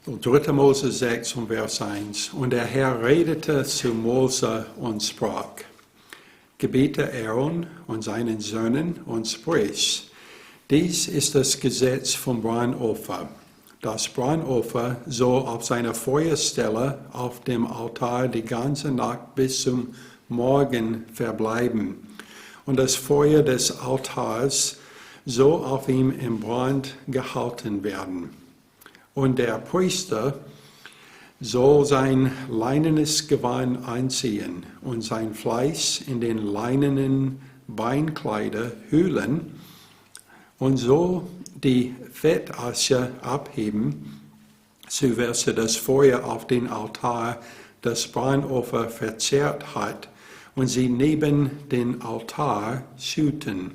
Und 3. Mose 6 und Vers 1. Und der Herr redete zu Mose und sprach: Gebiete Aaron und seinen Söhnen und sprich: Dies ist das Gesetz vom Brandopfer. Das Brandopfer soll auf seiner Feuerstelle auf dem Altar die ganze Nacht bis zum Morgen verbleiben. Und das Feuer des Altars soll auf ihm im Brand gehalten werden. Und der Priester soll sein leinenes Gewand anziehen und sein Fleisch in den leinenen Beinkleider hüllen und so die Fettasche abheben, zu welcher das Feuer auf den Altar das Brandopfer verzehrt hat, und sie neben den Altar schütten.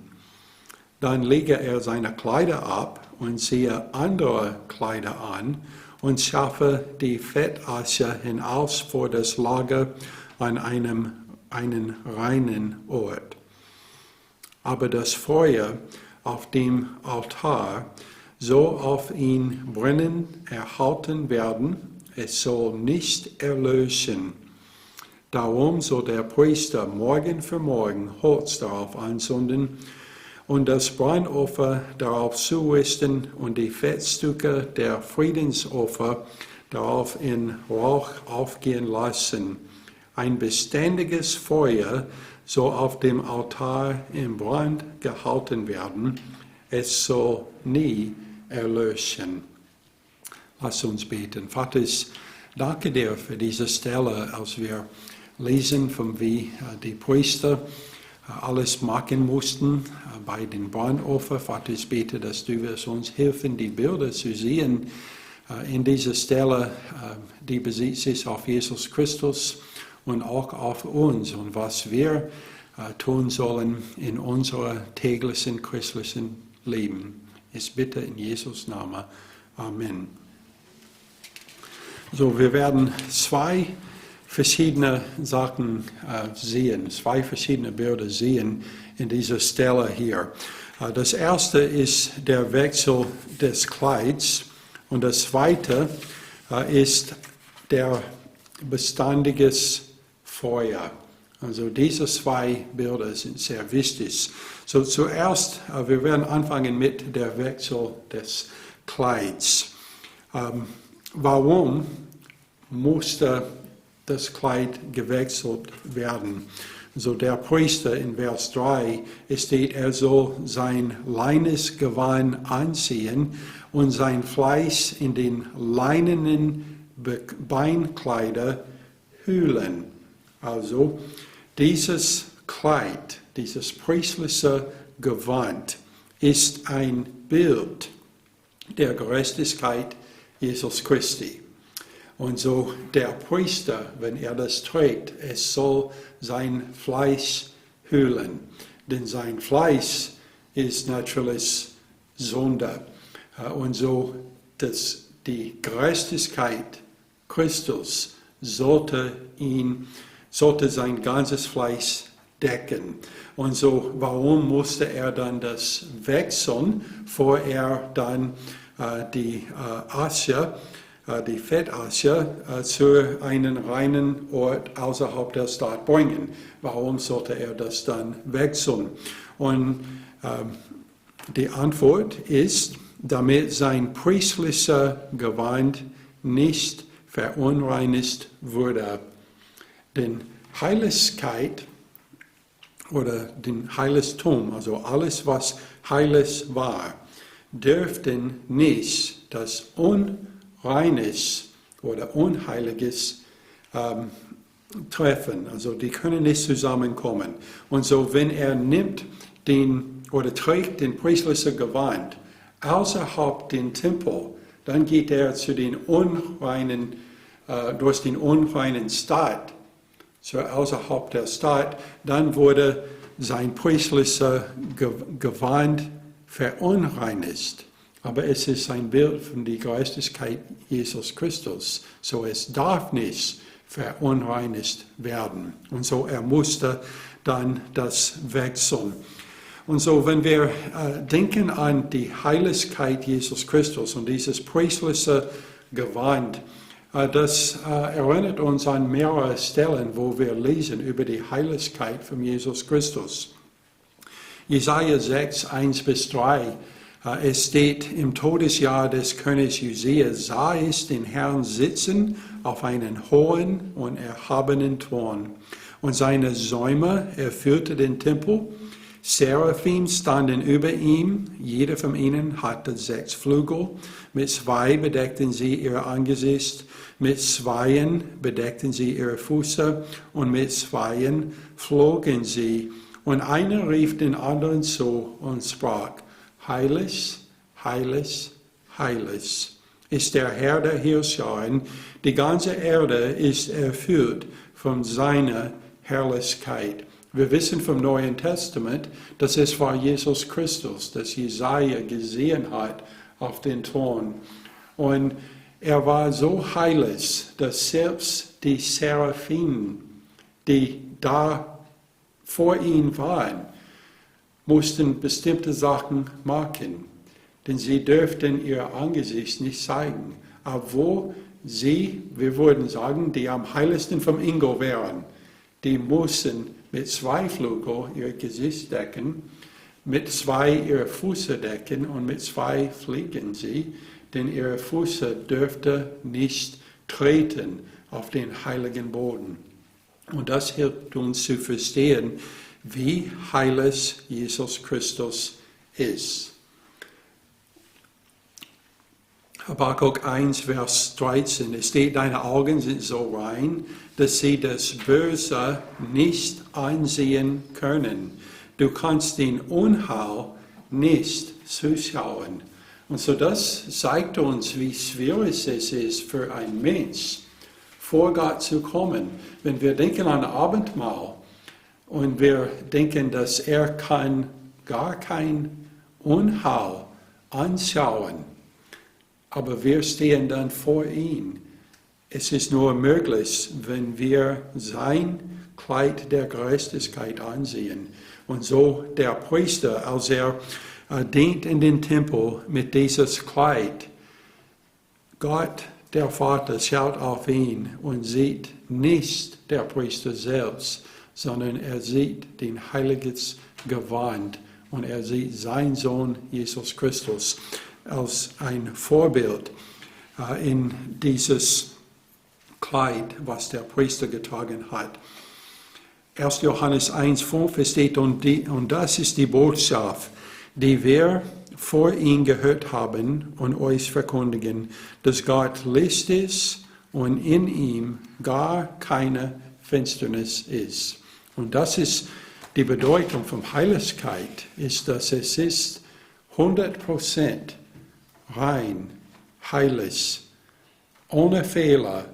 Dann lege er seine Kleider ab und ziehe andere Kleider an und schaffe die Fettasche hinaus vor das Lager an einen reinen Ort. Aber das Feuer auf dem Altar soll auf ihn brennen erhalten werden, es soll nicht erlöschen. Darum soll der Priester morgen für morgen Holz darauf anzünden und das Brandopfer darauf zurichten und die Fettstücke der Friedensopfer darauf in Rauch aufgehen lassen. Ein beständiges Feuer soll auf dem Altar im Brand gehalten werden. Es soll nie erlöschen. Lass uns beten. Vater, ich danke dir für diese Stelle, als wir lesen, von wie die Priester alles machen mussten bei den Brandopfern. Vater, ich bete, dass du wirst uns helfen, die Bilder zu sehen in dieser Stelle, die bezieht sich auf Jesus Christus und auch auf uns und was wir tun sollen in unserem täglichen christlichen Leben. Ich bitte in Jesus' Namen. Amen. So, wir werden zwei verschiedene Sachen sehen, zwei verschiedene Bilder sehen in dieser Stelle hier. Das erste ist der Wechsel des Kleids und das zweite ist der beständiges Feuer. Also diese zwei Bilder sind sehr wichtig. So zuerst, wir werden anfangen mit der Wechsel des Kleids. Warum musste das Kleid gewechselt werden? So der Priester in Vers 3 steht, er soll sein leines Gewand anziehen und sein Fleisch in den leinenen Beinkleider hüllen. Also dieses Kleid, dieses priestliche Gewand ist ein Bild der Gerechtigkeit Jesus Christi. Und so der Priester, wenn er das trägt, es soll sein Fleisch hüllen. Denn sein Fleisch ist natürlich Sünde. Und so die Gerechtigkeit Christus sollte sein ganzes Fleisch decken. Und so, warum musste er dann das wechseln, bevor er dann die Fettasche zu einem reinen Ort außerhalb der Stadt bringen? Warum sollte er das dann wechseln? Und die Antwort ist, damit sein priestlicher Gewand nicht verunreinigt wurde. Denn Heiligkeit oder den Heiligtum, also alles, was heilig war, dürften nicht das Unreines oder Unheiliges treffen. Also die können nicht zusammenkommen. Und so, wenn er nimmt trägt den priestlichen Gewand außerhalb den Tempel, dann geht er zu den unreinen, durch den unreinen Stadt, so außerhalb der Stadt, dann wurde sein priestlicher Gewand verunreinigt. Aber es ist ein Bild von der Gerechtigkeit Jesus Christus. So es darf nicht verunreinigt werden. Und so er musste dann das wechseln. Und so wenn wir denken an die Heiligkeit Jesus Christus und dieses priestliche Gewand. Das erinnert uns an mehrere Stellen, wo wir lesen über die Heiligkeit von Jesus Christus. Jesaja 6, 1-3. Es steht, im Todesjahr des Königs Josia sah es den Herrn sitzen auf einen hohen und erhabenen Thron. Und seine Säume erfüllten den Tempel. Seraphim standen über ihm, jeder von ihnen hatte 6 Flügel. Mit 2 bedeckten sie ihr Angesicht, mit 2 bedeckten sie ihre Füße und mit 2 flogen sie. Und einer rief den anderen zu und sprach, Heilig, heilig, heilig ist der Herr der Herrscher. Die ganze Erde ist erfüllt von seiner Herrlichkeit. Wir wissen vom Neuen Testament, dass es war Jesus Christus, das Jesaja gesehen hat auf den Thron. Und er war so heilig, dass selbst die Seraphim, die da vor ihm waren, mussten bestimmte Sachen machen, denn sie dürften ihr Angesicht nicht zeigen. Aber wo sie, wir würden sagen, die am heiligsten vom Engel wären, die mussten mit 2 Flügeln ihr Gesicht decken, mit 2 ihre Füße decken und mit 2 fliegen sie, denn ihre Füße dürften nicht treten auf den heiligen Boden. Und das hilft uns zu verstehen, wie heilig Jesus Christus ist. Habakkuk 1, Vers 13, es steht, deine Augen sind so rein, dass sie das Böse nicht ansehen können. Du kannst den Unheil nicht zuschauen. Und so das zeigt uns, wie schwierig es ist für einen Mensch, vor Gott zu kommen. Wenn wir denken an Abendmahl und wir denken, dass er kann gar kein Unheil anschauen, aber wir stehen dann vor ihm. Es ist nur möglich, wenn wir sein Kleid der Gerechtigkeit ansehen. Und so der Priester, als er dient in den Tempel mit dieses Kleid, Gott, der Vater, schaut auf ihn und sieht nicht der Priester selbst, sondern er sieht den heiliges Gewand und er sieht seinen Sohn Jesus Christus als ein Vorbild in dieses Kleid, was der Priester getragen hat. 1. Johannes 1,5 steht, und das ist die Botschaft, die wir vor ihm gehört haben und euch verkündigen, dass Gott Licht ist und in ihm gar keine Finsternis ist. Und das ist die Bedeutung von Heiligkeit, ist, dass es ist 100% rein, heilig, ohne Fehler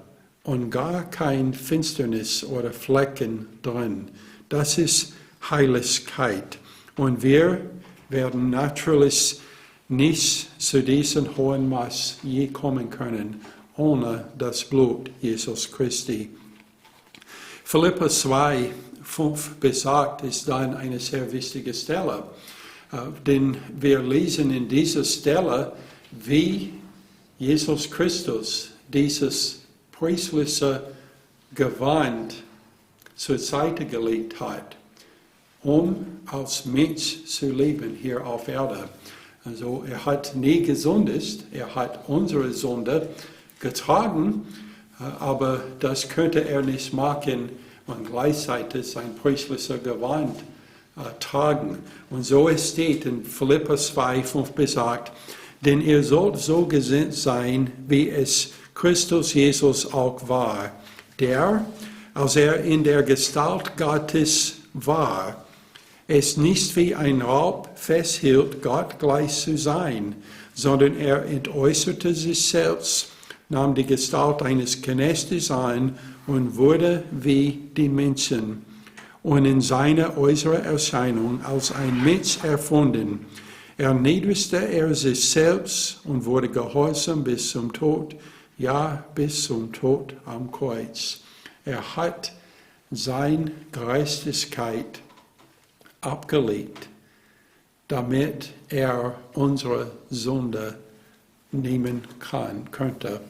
und gar kein Finsternis oder Flecken drin. Das ist Heiligkeit. Und wir werden natürlich nicht zu diesem hohen Maß je kommen können, ohne das Blut Jesus Christi. Philipper 2, 5-8 ist dann eine sehr wichtige Stelle, denn wir lesen in dieser Stelle, wie Jesus Christus dieses priestliche Gewand zur Seite gelegt hat, um als Mensch zu leben hier auf Erde. Also er hat nie gesündigt, er hat unsere Sünde getragen, aber das könnte er nicht machen und gleichzeitig sein priestliches Gewand tragen. Und so es steht in Philipper 2, 5-8, denn ihr sollt so gesinnt sein, wie es Christus Jesus auch war, der, als er in der Gestalt Gottes war, es nicht wie ein Raub festhielt, Gott gleich zu sein, sondern er entäußerte sich selbst, nahm die Gestalt eines Knechtes an und wurde wie die Menschen und in seiner äußeren Erscheinung als ein Mensch erfunden. Erniedrigte er sich selbst und wurde gehorsam bis zum Tod, ja, bis zum Tod am Kreuz. Er hat seine Gerechtigkeit abgelegt, damit er unsere Sünde nehmen könnte.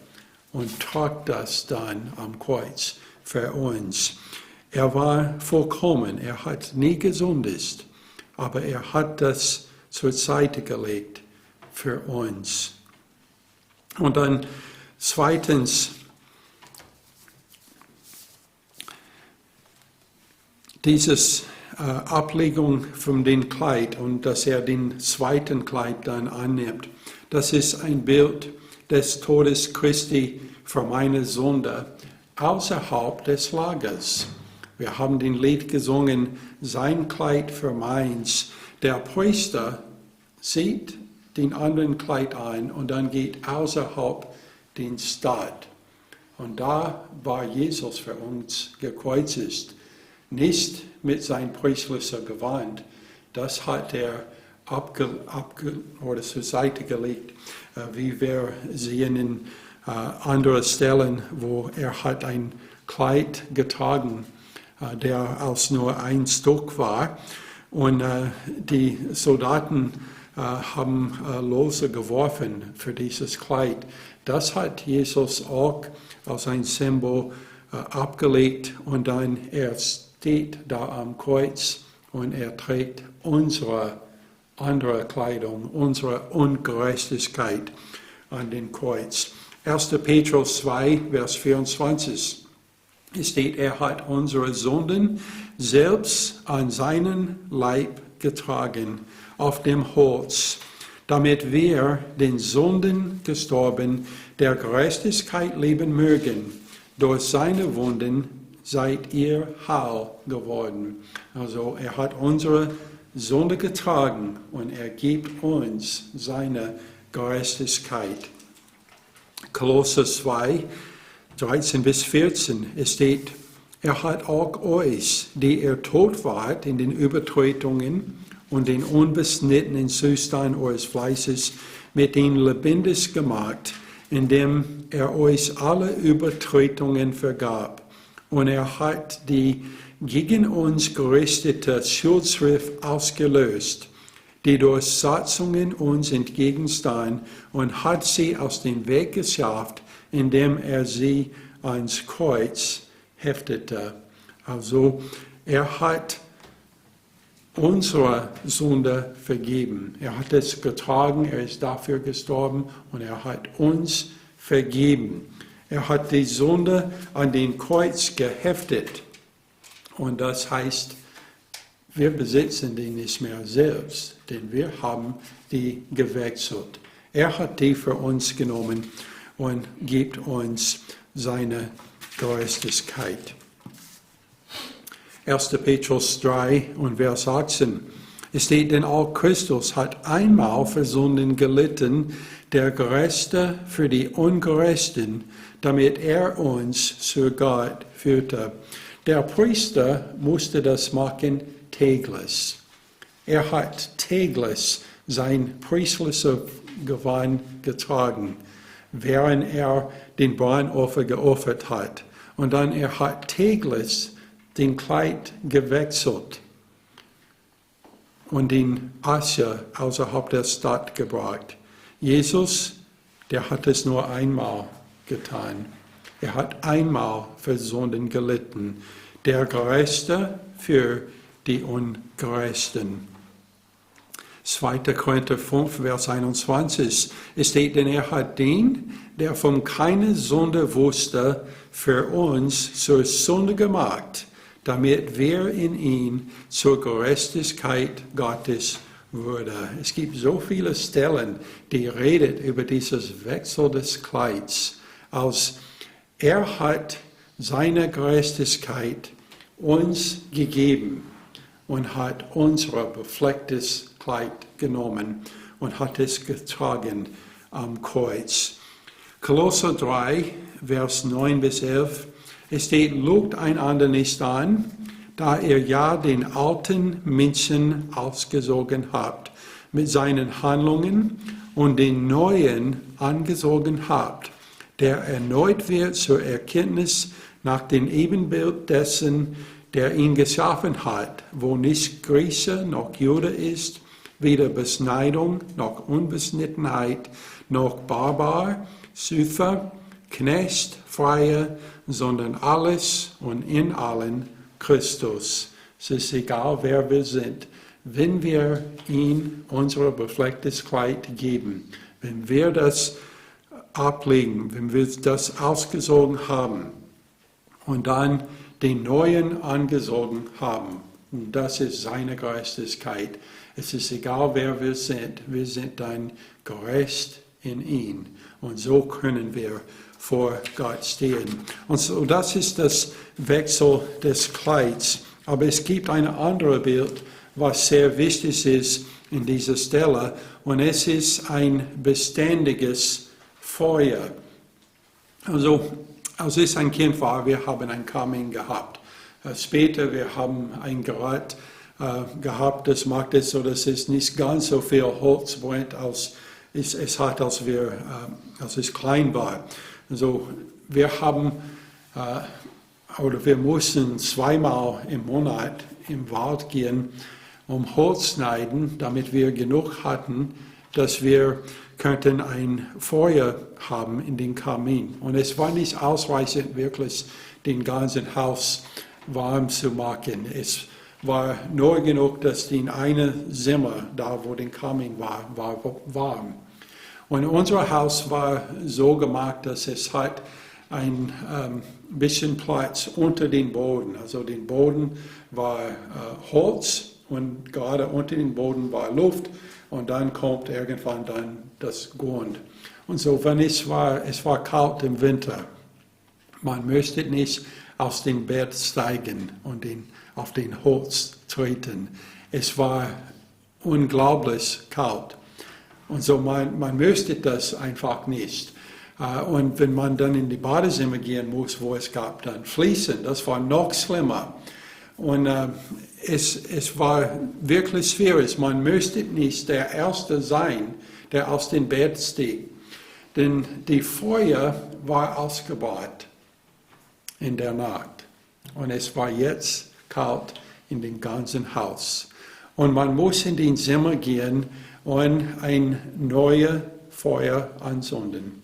und trug das dann am Kreuz für uns. Er war vollkommen, er hat nie gesündigt, aber er hat das zur Seite gelegt für uns. Und dann zweitens, dieses Ablegung von dem Kleid und dass er den zweiten Kleid dann annimmt, das ist ein Bild des Todes Christi für meine Sünde außerhalb des Lagers. Wir haben den Lied gesungen, sein Kleid für meins. Der Priester sieht den anderen Kleid ein und dann geht außerhalb den Stadt. Und da war Jesus für uns gekreuzigt. Nicht mit seinem priestlichen Gewand, das hat er oder zur Seite gelegt, wie wir sehen in anderen Stellen, wo er hat ein Kleid getragen, der als nur ein Stück war. Und die Soldaten haben Lose geworfen für dieses Kleid. Das hat Jesus auch als ein Symbol abgelegt und dann er steht da am Kreuz und er trägt unsere andere Kleidung, unsere Ungerechtigkeit an den Kreuz. 1. Petrus 2, Vers 24 steht, er hat unsere Sünden selbst an seinen Leib getragen auf dem Holz, damit wir den Sünden gestorben, der Gerechtigkeit leben mögen. Durch seine Wunden seid ihr heil geworden. Also er hat unsere Sünde getragen und er gibt uns seine Gerechtigkeit. Kolosser 2, 13 bis 14, es steht, er hat auch euch, die ihr tot wart in den Übertretungen und den unbesnittenen Zustand eures Fleisches, mit ihnen lebendig gemacht, indem er euch alle Übertretungen vergab. Und er hat die gegen uns gerichtete Schuldschrift ausgelöst, die durch Satzungen uns entgegenstehen, und hat sie aus dem Weg geschafft, indem er sie ans Kreuz heftete. Also er hat unsere Sünde vergeben. Er hat es getragen, er ist dafür gestorben und er hat uns vergeben. Er hat die Sünde an den Kreuz geheftet. Und das heißt, wir besitzen die nicht mehr selbst, denn wir haben die gewechselt. Er hat die für uns genommen und gibt uns seine Gerechtigkeit. 1. Petrus 3 und Vers 18. Es steht, denn auch Christus hat einmal für Sünden gelitten, der Gerechte für die Ungerechten, damit er uns zu Gott führte. Der Priester musste das machen täglich. Er hat täglich sein priestliches Gewand getragen, während er den Brandopfer geopfert hat. Und dann er hat täglich den Kleid gewechselt und den Asche außerhalb der Stadt gebracht. Jesus, der hat es nur einmal getan. Er hat einmal für Sünden gelitten. Der Gerechte für die Ungerechten. 2. Korinther 5, Vers 21. Es steht, denn er hat den, der von keiner Sünde wusste, für uns zur Sünde gemacht, damit wir in ihn zur Gerechtigkeit Gottes würde. Es gibt so viele Stellen, die redet über dieses Wechsel des Kleids, als er hat seine Gerechtigkeit uns gegeben und hat unser beflecktes Kleid genommen und hat es getragen am Kreuz. Kolosser 3, Vers 9 bis 11. Es steht, lugt einander nicht an, da ihr ja den alten Menschen ausgesogen habt mit seinen Handlungen und den neuen angesogen habt, der erneut wird zur Erkenntnis nach dem Ebenbild dessen, der ihn geschaffen hat, wo nicht Grieche noch Jude ist, weder Beschneidung noch Unbeschnittenheit, noch Barbar, Süfer, Knecht, Freier, sondern alles und in allen Christus. Es ist egal, wer wir sind. Wenn wir ihm unser beflecktes Kleid geben, wenn wir das ablegen, wenn wir das ausgesogen haben und dann den Neuen angezogen haben, und das ist seine Gerechtigkeit. Es ist egal, wer wir sind dann gerecht in ihn. Und so können wir vor Gott stehen. Und so, das ist das Wechsel des Kleids. Aber es gibt ein anderes Bild, was sehr wichtig ist in dieser Stelle. Und es ist ein beständiges Feuer. Also, als ich ein Kind war, wir haben ein Kamin gehabt. Später, wir haben ein Gerät gehabt, das macht es so, dass es nicht ganz so viel Holz brennt, als es hat, als es klein war. Also, wir mussten zweimal im Monat im Wald gehen, um Holz schneiden, damit wir genug hatten, dass wir könnten ein Feuer haben in den Kamin. Und es war nicht ausreichend, wirklich den ganzen Haus warm zu machen. Es war nur genug, dass die eine Zimmer, da wo der Kamin war warm. Und unser Haus war so gemacht, dass es hat ein bisschen Platz unter den Boden. Also der Boden war Holz und gerade unter dem Boden war Luft und dann kommt irgendwann dann das Grund. Und so, es war kalt im Winter. Man möchte nicht aus dem Bett steigen und auf den Holz treten. Es war unglaublich kalt. Und so, man möchte das einfach nicht. Und wenn man dann in die Badezimmer gehen muss, wo es gab dann Fließen, das war noch schlimmer. Und es war wirklich schwierig. Man möchte nicht der Erste sein, der aus dem Bett stieg. Denn die Feuer war ausgebaut in der Nacht. Und es war jetzt kalt in dem ganzen Haus. Und man muss in den Zimmer gehen und ein neues Feuer anzünden.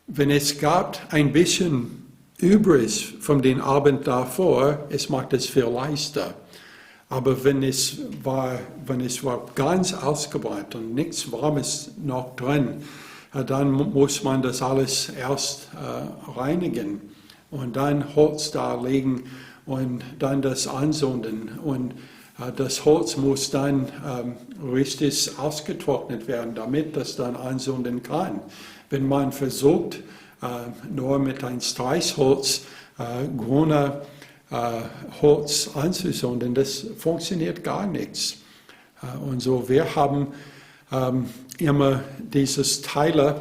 Wenn es gab ein bisschen übrig von den Abend davor, es macht es viel leichter. Aber wenn es war ganz ausgebrannt und nichts Warmes noch drin, dann muss man das alles erst reinigen und dann Holz da legen und dann das anzünden. Und das Holz muss dann richtig ausgetrocknet werden, damit das dann anzünden kann. Wenn man versucht, nur mit einem Streichholz grüne Holz anzuzünden, das funktioniert gar nichts. Und so, wir haben immer dieses Teile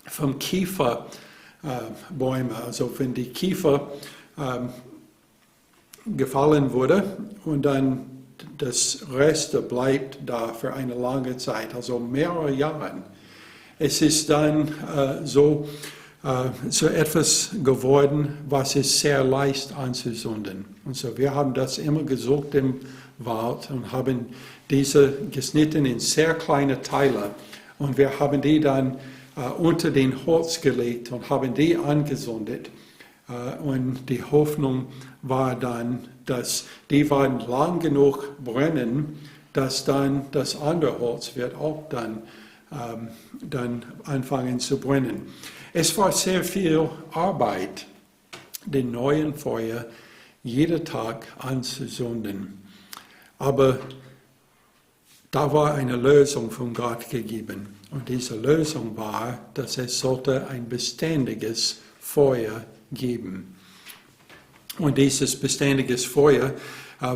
vom Kieferbäume, also wenn die Kiefer gefallen wurde und dann das Rest bleibt da für eine lange Zeit, also mehrere Jahre. Es ist dann so etwas geworden, was ist sehr leicht anzuzünden. Und so, wir haben das immer gesucht im Wald und haben diese geschnitten in sehr kleine Teile. Und wir haben die dann unter den Holz gelegt und haben die angezündet. Und die Hoffnung war dann, dass die waren lang genug brennen, dass dann das andere Holz wird auch dann anfangen zu brennen. Es war sehr viel Arbeit, den neuen Feuer jeden Tag anzuzünden. Aber da war eine Lösung von Gott gegeben. Und diese Lösung war, dass es sollte ein beständiges Feuer geben. Und dieses beständiges Feuer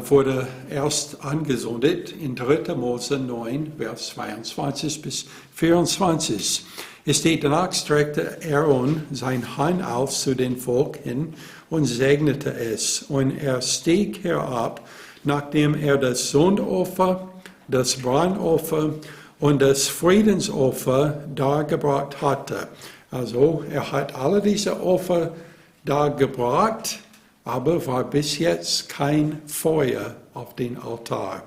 wurde erst angezündet in 3. Mose 9, Vers 22 bis 24. Es steht, danach streckte Aaron sein Hand aus zu dem Volk hin und segnete es. Und er stieg herab, nachdem er das Sündopfer, das Brandopfer und das Friedensopfer dargebracht hatte. Also er hat alle diese Opfer dargebracht, aber war bis jetzt kein Feuer auf den Altar.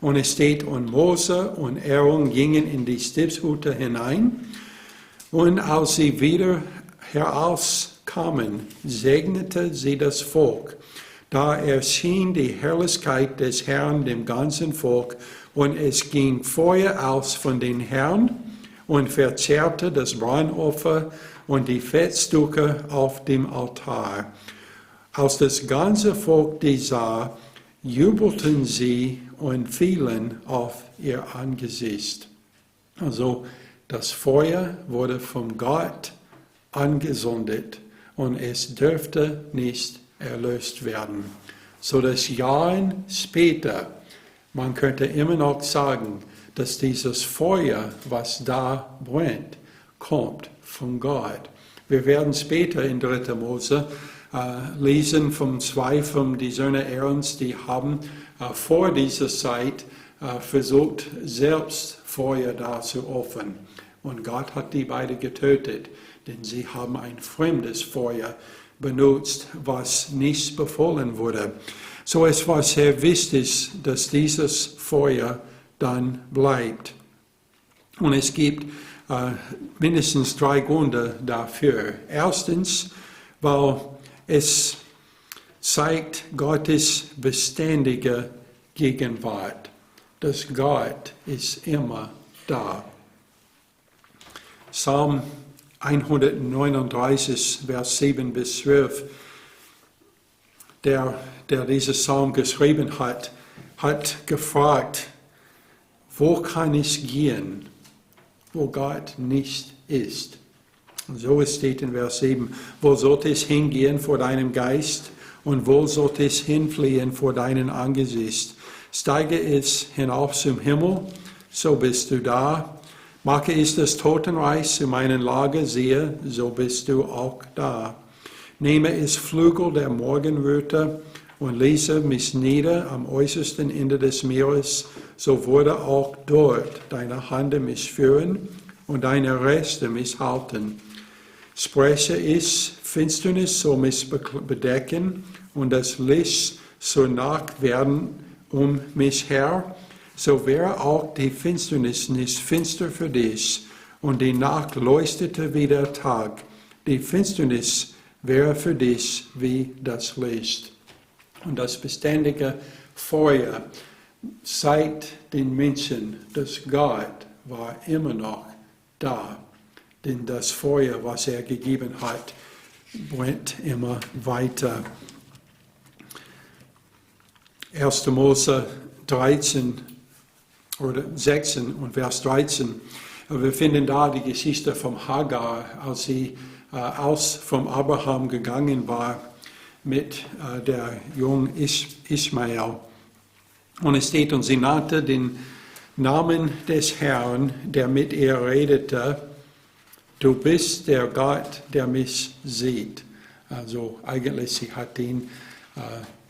Und es steht, und Mose und Aaron gingen in die Stiftshütte hinein, Und als sie wieder herauskamen, segnete sie das Volk. Da erschien die Herrlichkeit des Herrn dem ganzen Volk, und es ging Feuer aus von den Herrn und verzehrte das Brandopfer und die Fettstücke auf dem Altar. Als das ganze Volk dies sah, jubelten sie und fielen auf ihr Angesicht. Also das Feuer wurde von Gott angezündet und es dürfte nicht erlöst werden. So dass Jahren später, man könnte immer noch sagen, dass dieses Feuer, was da brennt, kommt von Gott. Wir werden später in 3. Mose lesen von 2 von die Söhne Aarons, die haben vor dieser Zeit versucht, selbst Feuer da zu opfern. Und Gott hat die beiden getötet, denn sie haben ein fremdes Feuer benutzt, was nicht befohlen wurde. So es war sehr wichtig, dass dieses Feuer dann bleibt. Und es gibt mindestens 3 Gründe dafür. Erstens, weil es zeigt Gottes beständige Gegenwart. Dass Gott ist immer da. Psalm 139, Vers 7 bis 12, der diesen Psalm geschrieben hat, hat gefragt, wo kann ich gehen, wo Gott nicht ist? Und so steht in Vers 7, wo sollte ich hingehen vor deinem Geist und wo sollte ich hinfliehen vor deinem Angesicht? Steige ich hinauf zum Himmel, so bist du da. Mache ich das Totenreich zu meinem Lager, siehe, so bist du auch da. Nehme ich Flügel der Morgenröte und ließe mich nieder am äußersten Ende des Meeres, so würde auch dort deine Hand mich führen und deine Rechte mich halten. Spreche ich, Finsternis soll mich bedecken und das Licht soll Nacht werden um mich her, so wäre auch die Finsternis nicht finster für dich und die Nacht leuchtete wie der Tag. Die Finsternis wäre für dich wie das Licht. Und das beständige Feuer zeigt den Menschen, dass Gott war immer noch da. Denn das Feuer, was er gegeben hat, brennt immer weiter. 1. Mose 13 oder 16 und Vers 13. Wir finden da die Geschichte von Hagar, als sie aus vom Abraham gegangen war mit der jungen Ismael. Und es steht, und sie nannte den Namen des Herrn, der mit ihr redete, du bist der Gott, der mich sieht. Also eigentlich, sie hat ihn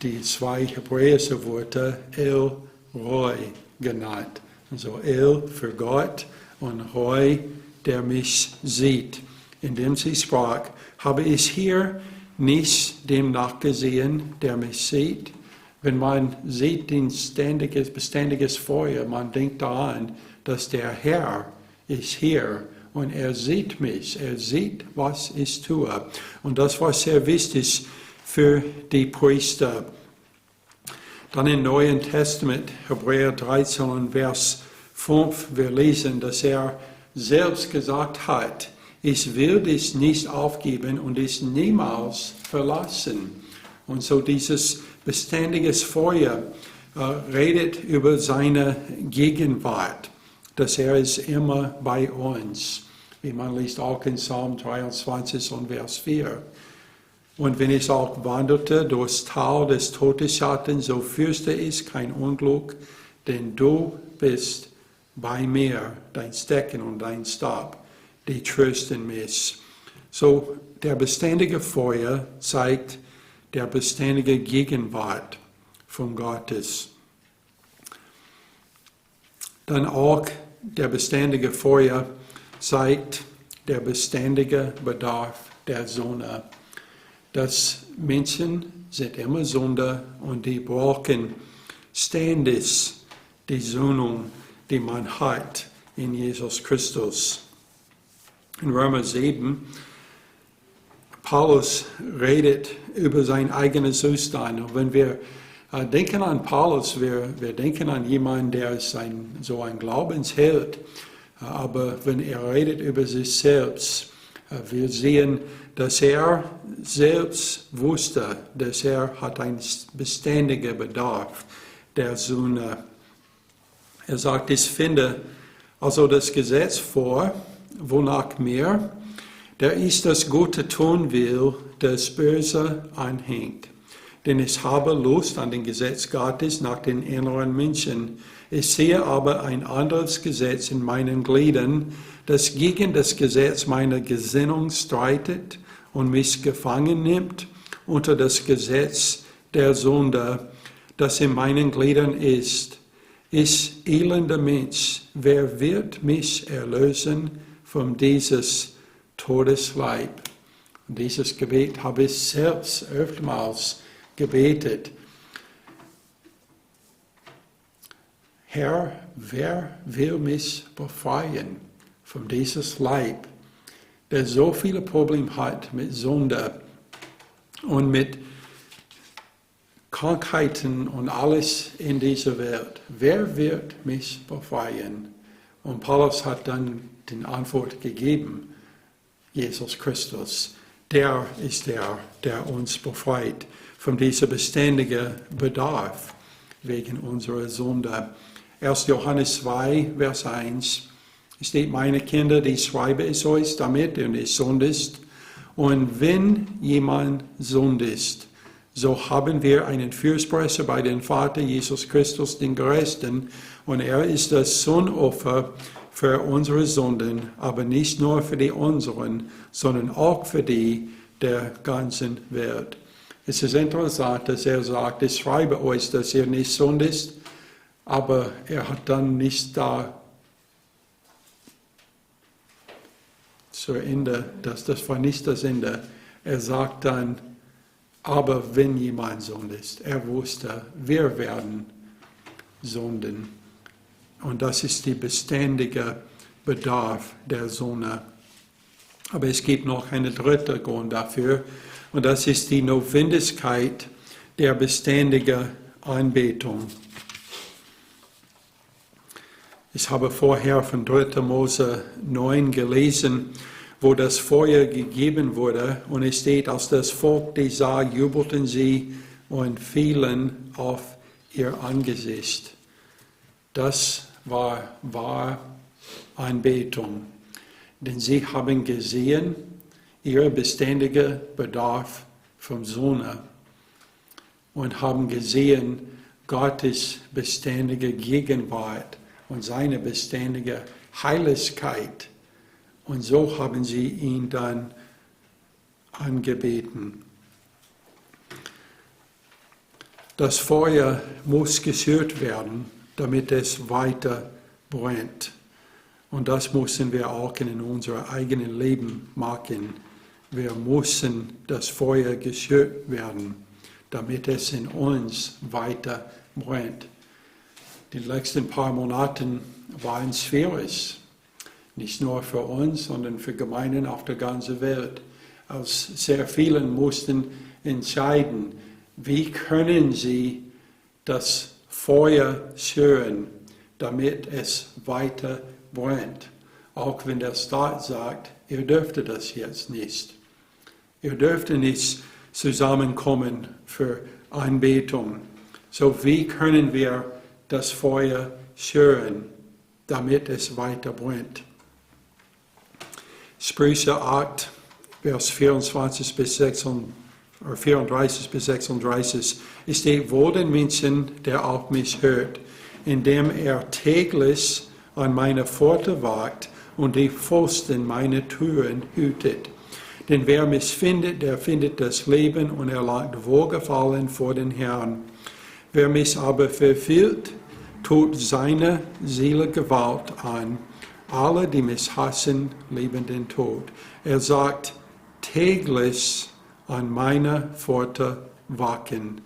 die 2 hebräische Worte El Roi genannt. Also El für Gott und Roi, der mich sieht. Indem sie sprach, habe ich hier nicht dem nachgesehen, der mich sieht. Wenn man sieht ein beständiges Feuer, man denkt daran, dass der Herr ist hier und er sieht mich, er sieht, was ich tue. Und das war sehr wichtig für die Priester. Dann im Neuen Testament, Hebräer 13, Vers 5, wir lesen, dass er selbst gesagt hat, ich will dich nicht aufgeben und dich niemals verlassen. Und so dieses beständiges Feuer redet über seine Gegenwart, dass er ist immer bei uns. Wie man liest auch in Psalm 23 und Vers 4. Und wenn ich auch wanderte durchs Tal des Todesschattens, so fürchte ich kein Unglück, denn du bist bei mir, dein Stecken und dein Stab, die trösten mich. So der beständige Feuer zeigt der beständige Gegenwart von Gottes. Dann auch der beständige Feuer zeigt der beständige Bedarf der Sonne. Dass Menschen sind immer Sünder und die brauchen ständig die Söhnung, die man hat in Jesus Christus. In Römer 7, Paulus redet über seinen eigenen Zustand. Und wenn wir denken an Paulus, wir denken an jemanden, der ist so ein Glaubensheld. Aber wenn er redet über sich selbst, wir sehen, dass er selbst wusste, dass er hat einen beständigen Bedarf der Sünde. Er sagt, ich finde also das Gesetz vor, wonach mir, der ich das Gute tun will, das Böse anhängt. Denn ich habe Lust an dem Gesetz Gottes nach den inneren Menschen. Ich sehe aber ein anderes Gesetz in meinen Gliedern, das gegen das Gesetz meiner Gesinnung streitet und mich gefangen nimmt unter das Gesetz der Sünde, das in meinen Gliedern ist. Ich, elender Mensch, wer wird mich erlösen von dieses Todesleib? Und dieses Gebet habe ich selbst öfters gebetet. Herr, wer will mich befreien von dieses Leib, der so viele Probleme hat mit Sünde und mit Krankheiten und alles in dieser Welt? Wer wird mich befreien? Und Paulus hat dann die Antwort gegeben, Jesus Christus. Der ist der uns befreit von diesem beständigen Bedarf wegen unserer Sünde. 1. Johannes 2, Vers 1 steht, meine Kinder, die schreibe ich euch, damit ihr nicht sündigt. Und wenn jemand sündigt, so haben wir einen Fürsprecher bei dem Vater, Jesus Christus, den Gerechten. Und er ist das Sündopfer für unsere Sünden, aber nicht nur für die unseren, sondern auch für die der ganzen Welt. Es ist interessant, dass er sagt, ich schreibe euch, dass ihr nicht sündigt, aber er hat dann nicht da zu Ende, das war nicht das Ende. Er sagt dann, aber wenn jemand sündigt, er wusste, wir werden sünden. Und das ist der beständige Bedarf der Sünde. Aber es gibt noch einen dritten Grund dafür, und das ist die Notwendigkeit der beständigen Anbetung. Ich habe vorher von 3. Mose 9 gelesen, wo das Feuer gegeben wurde, und es steht, als das Volk die sah, jubelten sie und fielen auf ihr Angesicht. Das war Anbetung, denn sie haben gesehen, ihr beständiger Bedarf von Sonne und haben gesehen Gottes beständige Gegenwart und seine beständige Heiligkeit. Und so haben sie ihn dann angebeten. Das Feuer muss geschürt werden, damit es weiter brennt. Und das müssen wir auch in unserem eigenen Leben machen. Wir müssen das Feuer geschürt werden, damit es in uns weiter brennt. Die letzten paar Monate waren schwierig. Nicht nur für uns, sondern für Gemeinden auf der ganzen Welt. Als sehr viele mussten entscheiden, wie können sie das Feuer schüren, damit es weiter brennt. Auch wenn der Staat sagt, ihr dürft das jetzt nicht. Ihr dürft nicht zusammenkommen für Anbetung. So wie können wir das Feuer schüren, damit es weiter brennt? Sprüche 8, Vers 34 bis 36 steht, wohl den Menschen, der auf mich hört, indem er täglich an meine Pforte wagt und die Pfosten meiner Türen hütet. Denn wer mich findet, der findet das Leben und erlangt Wohlgefallen vor den Herrn. Wer mich aber verfehlt, tut seine Seele Gewalt an. Alle, die mich hassen, lieben den Tod. Er sagt, täglich an meiner Pforte wachen.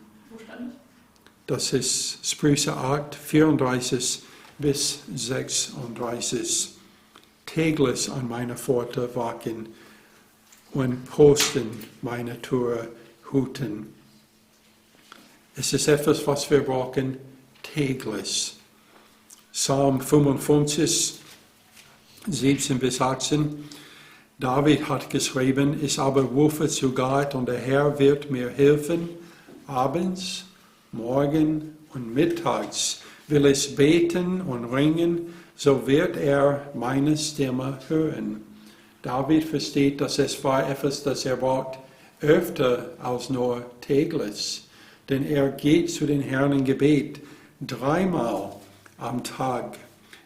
Das ist Sprüche 8, 34 bis 36. täglich an meiner Pforte wachen und Posten meine Tore hüten. Es ist etwas, was wir brauchen täglich. Psalm 55, 17 bis 18. David hat geschrieben, ich aber rufe zu Gott und der Herr wird mir helfen. Abends, morgen und mittags will ich beten und ringen, so wird er meine Stimme hören. David versteht, dass es war etwas, das er braucht, öfter als nur täglich. Denn er geht zu den Herrn in Gebet 3-mal am Tag.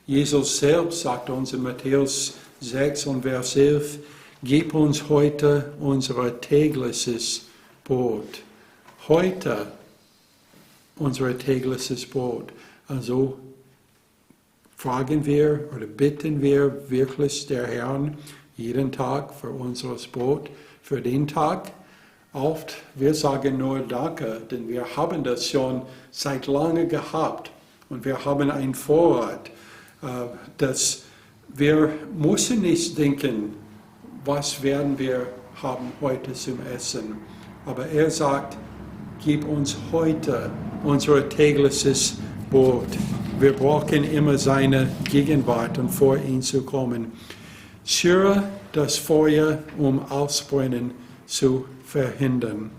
Jesus selbst sagt uns in Matthäus 6 und Vers 11, gib uns heute unser tägliches Brot. Heute unser tägliches Brot. Also fragen wir oder bitten wir wirklich der Herrn jeden Tag für unser Brot, für den Tag. Oft, wir sagen nur Danke, denn wir haben das schon seit langem gehabt und wir haben einen Vorrat, dass wir müssen nicht denken, was werden wir haben heute zum Essen. Aber er sagt, gib uns heute unser tägliches Brot. Wir brauchen immer seine Gegenwart, um vor ihn zu kommen. Schüre das Feuer, um Ausbrennen zu verhindern.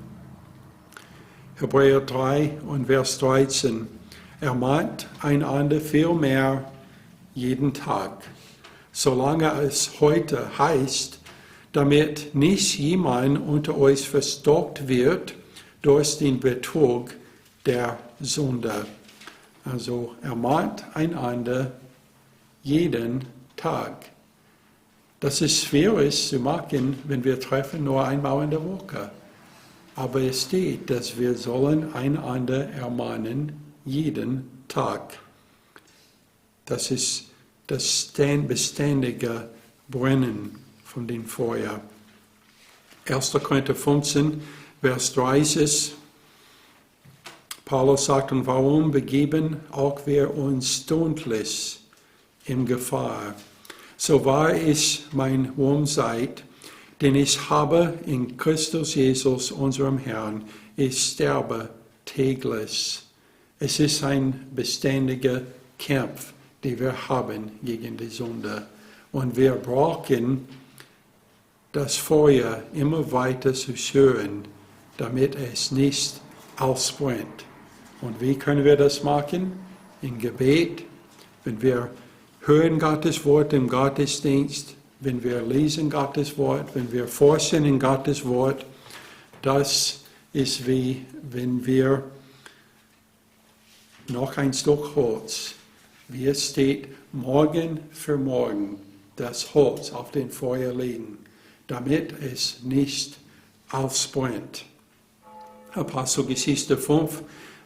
Hebräer 3 und Vers 13. Ermahnt einander vielmehr jeden Tag, solange es heute heißt, damit nicht jemand unter euch verstockt wird durch den Betrug der Sünde. Also ermahnt einander jeden Tag. Das ist schwierig zu machen, wenn wir treffen nur einmal in der Woche. Aber es steht, dass wir sollen einander ermahnen jeden Tag. Das ist das beständige Brennen von dem Feuer. 1. Korinther 15, Vers 30. Paulus sagt, und warum begeben auch wir uns stündlich in Gefahr? So wahr ich mein Ruhm seid, denn ich habe in Christus Jesus, unserem Herrn, ich sterbe täglich. Es ist ein beständiger Kampf, den wir haben gegen die Sünde. Und wir brauchen das Feuer immer weiter zu schüren, damit es nicht ausbrennt. Und wie können wir das machen? In Gebet, wenn wir hören Gottes Wort im Gottesdienst, wenn wir lesen Gottes Wort, wenn wir forschen in Gottes Wort. Das ist wie wenn wir noch ein Stück Holz, wie es steht, morgen für morgen das Holz auf den Feuer legen, damit es nicht ausbrennt. Apostelgeschichte 5,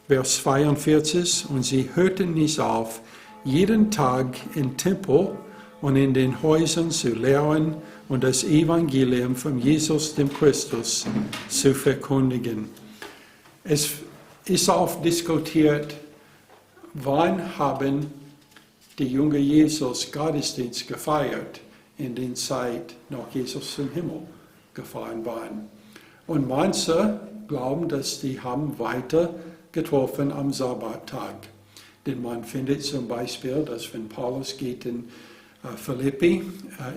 Vers 42, und sie hörten nicht auf, jeden Tag im Tempel und in den Häusern zu lehren und das Evangelium von Jesus, dem Christus, zu verkündigen. Es ist oft diskutiert, wann haben die jungen Jesus Gottesdienst gefeiert, in der Zeit, noch Jesus zum Himmel gefahren waren. Und manche glauben, dass die haben weiter getroffen am Sabbattag. Denn man findet zum Beispiel, dass wenn Paulus geht in Philippi,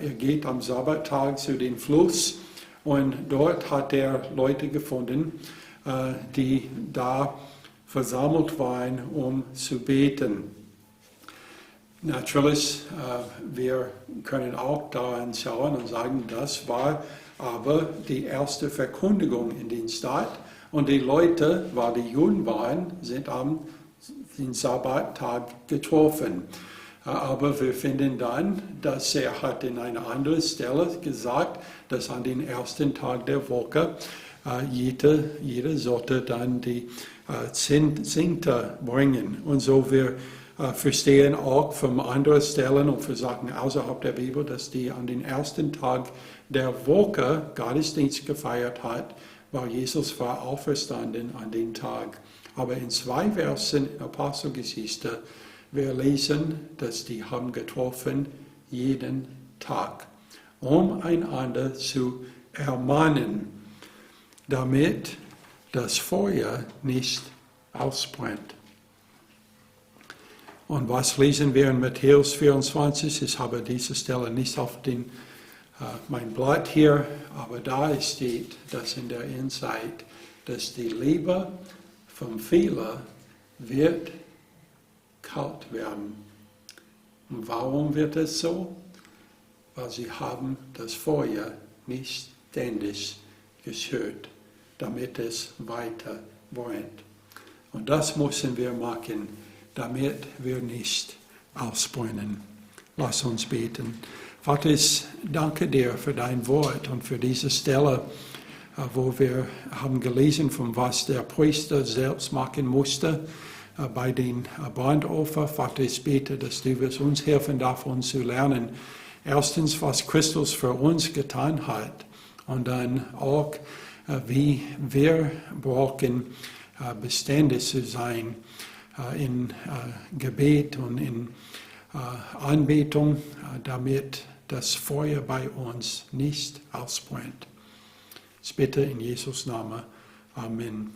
er geht am Sabbattag zu dem Fluss und dort hat er Leute gefunden, die da versammelt waren, um zu beten. Natürlich, wir können auch daran schauen und sagen, das war aber die erste Verkündigung in den Stadt und die Leute, weil die Juden waren, sind am den Sabbattag getroffen. Aber wir finden dann, dass er hat in einer anderen Stelle gesagt, dass an den ersten Tag der Woche jeder sollte dann die Zehnte bringen. Und so wir verstehen auch von anderen Stellen und für Sachen außerhalb der Bibel, dass die an den ersten Tag der Woche Gottesdienst gefeiert hat, weil Jesus war auferstanden an dem Tag. Aber in 2 Versen Apostelgeschichte, wir lesen, dass die haben getroffen jeden Tag, um einander zu ermahnen, damit das Feuer nicht ausbrennt. Und was lesen wir in Matthäus 24? Ich habe diese Stelle nicht auf mein Blatt hier, aber da steht, dass in der Endzeit, dass die Liebe von vielen wird kalt werden. Und warum wird es so? Weil sie haben das Feuer nicht ständig geschürt, damit es weiter brennt. Und das müssen wir machen, damit wir nicht ausbrennen. Lass uns beten. Vater, ich danke dir für dein Wort und für diese Stelle, wo wir haben gelesen, von was der Priester selbst machen musste bei den Brandopfer. Vater, ich bete, dass du uns helfen darfst, uns zu lernen. Erstens, was Christus für uns getan hat und dann auch, wie wir brauchen, beständig zu sein in Gebet und in Anbetung, damit das Feuer bei uns nicht ausbrennt. Ich bitte in Jesus' Namen. Amen.